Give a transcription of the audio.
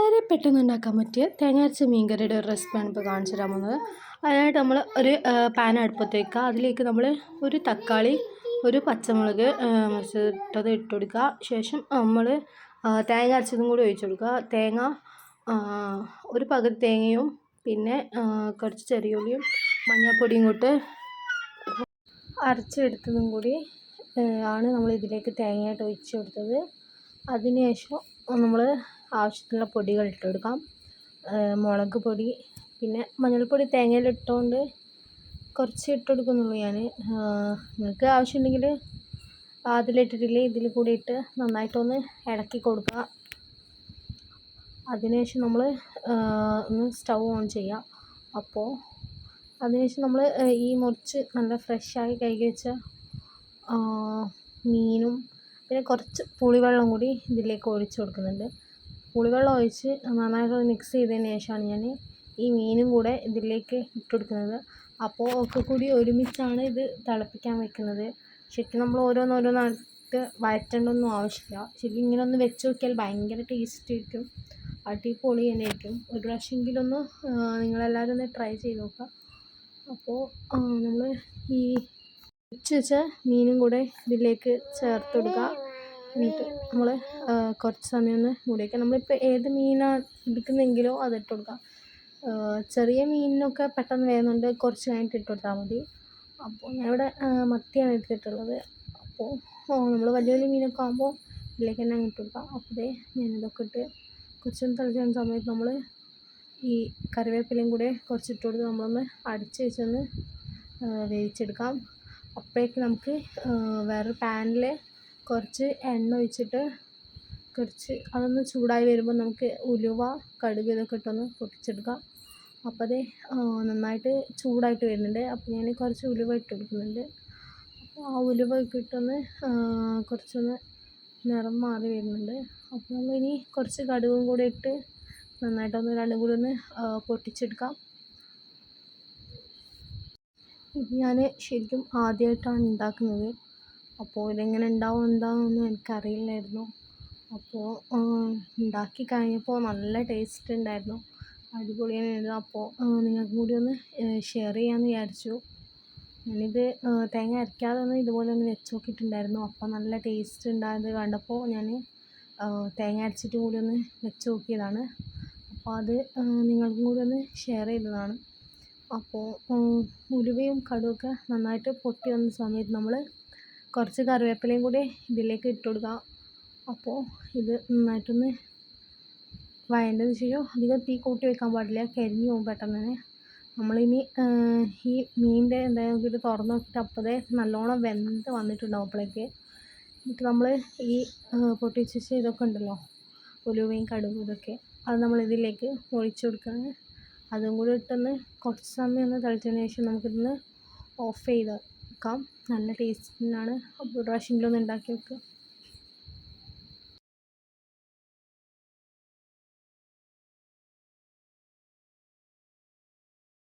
വളരെ പെട്ടെന്ന് ഉണ്ടാക്കാൻ പറ്റിയ തേങ്ങ അരച്ച മീൻകറിയുടെ ഒരു റെസിപ്പിയാണ് ഇപ്പോൾ കാണിച്ചു തരാൻ പോകുന്നത്. അതിനായിട്ട് നമ്മൾ ഒരു പാൻ അടുപ്പത്ത് വയ്ക്കുക. അതിലേക്ക് നമ്മൾ ഒരു തക്കാളി, ഒരു പച്ചമുളക് മുറിച്ചിട്ടത് ഇട്ട് കൊടുക്കുക. ശേഷം നമ്മൾ തേങ്ങ അരച്ചതും കൂടി ഒഴിച്ചു കൊടുക്കുക. തേങ്ങ ഒരു പകുതി തേങ്ങയും പിന്നെ കുറച്ച് ചെറിയ ഉള്ളിയും മഞ്ഞൾപ്പൊടിയും കൂട്ട് അരച്ചെടുത്തതും കൂടി ആണ് നമ്മൾ ഇതിലേക്ക് തേങ്ങയായിട്ട് ഒഴിച്ച് കൊടുത്തത്. അതിനുശേഷം നമ്മൾ ആവശ്യത്തിനുള്ള പൊടികൾ ഇട്ട് കൊടുക്കാം. മുളക് പൊടി, പിന്നെ മഞ്ഞൾപ്പൊടി തേങ്ങയിലിട്ടുകൊണ്ട് കുറച്ച് ഇട്ട് കൊടുക്കുന്നുള്ളൂ ഞാൻ. നിങ്ങൾക്ക് ആവശ്യമുണ്ടെങ്കിൽ അതിലിട്ടിട്ടില്ലേ ഇതിൽ കൂടി ഇട്ട് നന്നായിട്ടൊന്ന് ഇളക്കി കൊടുക്കുക. അതിനുശേഷം നമ്മൾ ഒന്ന് സ്റ്റൗ ഓൺ ചെയ്യുക. അപ്പോൾ അതിനുശേഷം നമ്മൾ ഈ മുറിച്ച് നല്ല ഫ്രഷായി കഴുകി വെച്ച മീനും പിന്നെ കുറച്ച് പുളിവെള്ളം കൂടി ഇതിലേക്ക് ഒഴിച്ച് കൊടുക്കുന്നുണ്ട്. പുളിവെള്ളം ഒഴിച്ച് നന്നായിട്ട് മിക്സ് ചെയ്തതിന് ശേഷമാണ് ഞാൻ ഈ മീനും കൂടെ ഇതിലേക്ക് ഇട്ട് കൊടുക്കുന്നത്. അപ്പോൾ ഒക്കെ കൂടി ഒരുമിച്ചാണ് ഇത് തിളപ്പിക്കാൻ വെക്കുന്നത്. ശരിക്കും നമ്മൾ ഓരോന്നോരോന്നായിട്ട് വഴറ്റേണ്ടൊന്നും ആവശ്യമില്ല. ശരിക്കും ഇങ്ങനെ ഒന്ന് വെച്ച് നോക്കിയാൽ ഭയങ്കര ടേസ്റ്റ് ആയിരിക്കും, അടിപൊളി തന്നെ ആയിരിക്കും. ഒരു പ്രാവശ്യമെങ്കിലും ഒന്ന് നിങ്ങളെല്ലാവരും ഒന്ന് ട്രൈ ചെയ്ത് നോക്കുക. അപ്പോൾ നമ്മൾ ഈ വെച്ച് വെച്ച മീനും കൂടെ ഇതിലേക്ക് ചേർത്ത് കൊടുക്കുക. എന്നിട്ട് നമ്മൾ കുറച്ച് സമയം ഒന്ന് മൂടി വയ്ക്കുക. നമ്മളിപ്പോൾ ഏത് മീനാണ് എടുക്കുന്നതെങ്കിലോ അതിട്ട് കൊടുക്കുക. ചെറിയ മീനിനൊക്കെ പെട്ടെന്ന് വേകുന്നുണ്ട്, കുറച്ച് കഴിഞ്ഞിട്ട് ഇട്ട് കൊടുത്താൽ മതി. അപ്പോൾ ഞാനിവിടെ മത്തിയാണ് എടുത്തിട്ടുള്ളത്. അപ്പോൾ നമ്മൾ വലിയ വലിയ മീനൊക്കെ ആകുമ്പോൾ ഇതിലേക്ക് തന്നെ ഇട്ട് കൊടുക്കുക. അപ്പോൾ ഞാനിതൊക്കെ ഇട്ട് കുറച്ചൊന്ന് തിളച്ച് വരുന്ന സമയത്ത് നമ്മൾ ഈ കറിവേപ്പിലയും കൂടെ കുറച്ചിട്ട് കൊടുത്ത് നമ്മളൊന്ന് അടച്ച് വെച്ചൊന്ന് വേവിച്ചെടുക്കാം. അപ്പോഴേക്ക് നമുക്ക് വേറൊരു പാനിൽ കുറച്ച് എണ്ണ ഒഴിച്ചിട്ട് അതൊന്ന് ചൂടായി വരുമ്പോൾ നമുക്ക് ഉലുവ, കടുക് ഇതൊക്കെ ഇട്ടൊന്ന് പൊട്ടിച്ചെടുക്കാം. അപ്പോൾ അത് നന്നായിട്ട് ചൂടായിട്ട് വരുന്നുണ്ട്. അപ്പോൾ ഞാൻ കുറച്ച് ഉലുവ ഇട്ട് കൊടുക്കുന്നുണ്ട്. അപ്പോൾ ആ ഉലുവ ഒക്കെ ഇട്ടൊന്ന് കുറച്ചൊന്ന് നിറം മാറി വരുന്നുണ്ട്. അപ്പോൾ നമ്മളിനി കുറച്ച് കടുകും കൂടെ ഇട്ട് നന്നായിട്ടൊന്ന് രണ്ടും കൂടി ഒന്ന് പൊട്ടിച്ചെടുക്കാം. ഇത് ഞാൻ ശരിക്കും ആദ്യമായിട്ടാണ് ഉണ്ടാക്കുന്നത്. അപ്പോൾ ഇതെങ്ങനെ എന്താവുമെന്നൊന്നും എനിക്കറിയില്ലായിരുന്നു. അപ്പോൾ ഉണ്ടാക്കി കഴിഞ്ഞപ്പോൾ നല്ല ടേസ്റ്റ് ഉണ്ടായിരുന്നു, അടിപൊളിയായിരുന്നു. അപ്പോൾ നിങ്ങൾക്കും കൂടി ഒന്ന് ഷെയർ ചെയ്യാമെന്ന് വിചാരിച്ചു. ഞാനിത് തേങ്ങ അരയ്ക്കാതെ ഒന്ന് ഇതുപോലെ ഒന്ന് വെച്ച് നോക്കിയിട്ടുണ്ടായിരുന്നു. അപ്പോൾ നല്ല ടേസ്റ്റ് ഉണ്ടായത് കണ്ടപ്പോൾ ഞാൻ തേങ്ങ അരച്ചിട്ട് കൂടി ഒന്ന് വെച്ച് നോക്കിയതാണ്. അപ്പോൾ അത് നിങ്ങൾക്കും കൂടി ഒന്ന് ഷെയർ ചെയ്തതാണ്. അപ്പോൾ ഉലുവയും കടുവൊക്കെ നന്നായിട്ട് പൊട്ടി വന്ന സമയത്ത് നമ്മൾ കുറച്ച് കറിവേപ്പിലയും കൂടി ഇതിലേക്ക് ഇട്ട് കൊടുക്കുക. അപ്പോൾ ഇത് നന്നായിട്ടൊന്ന് വഴണ്ടതിന് ശേഷം അധികം തീ കൂട്ടി വെക്കാൻ പാടില്ല, കരിഞ്ഞു പോകും പെട്ടെന്ന് തന്നെ. നമ്മളിനി ഈ മീനിൻ്റെ എന്തായാലും നോക്കിയിട്ട് തുറന്ന് നോക്കിയിട്ട് അപ്പോഴേ നല്ലോണം വെന്ത് വന്നിട്ടുണ്ടാവും. അപ്പോഴേക്ക് എന്നിട്ട് നമ്മൾ ഈ പൊട്ടിച്ച് വെച്ച ഇതൊക്കെ ഉണ്ടല്ലോ, ഉലുവയും കടുകും ഇതൊക്കെ, അത് നമ്മൾ ഇതിലേക്ക് ഒഴിച്ചു കൊടുക്കുകയാണ്. അതും കൂടി ഇട്ടൊന്ന് കുറച്ച് സമയം ഒന്ന് തിളച്ചതിന് ശേഷം നമുക്കിതൊന്ന് ഓഫ് ചെയ്ത് വെക്കാം. നല്ല ടേസ്റ്റിനാണ്. അപ്പോൾ ഒരു പ്രാവശ്യമെങ്കിലും ഒന്ന് ഉണ്ടാക്കി വെക്കുക.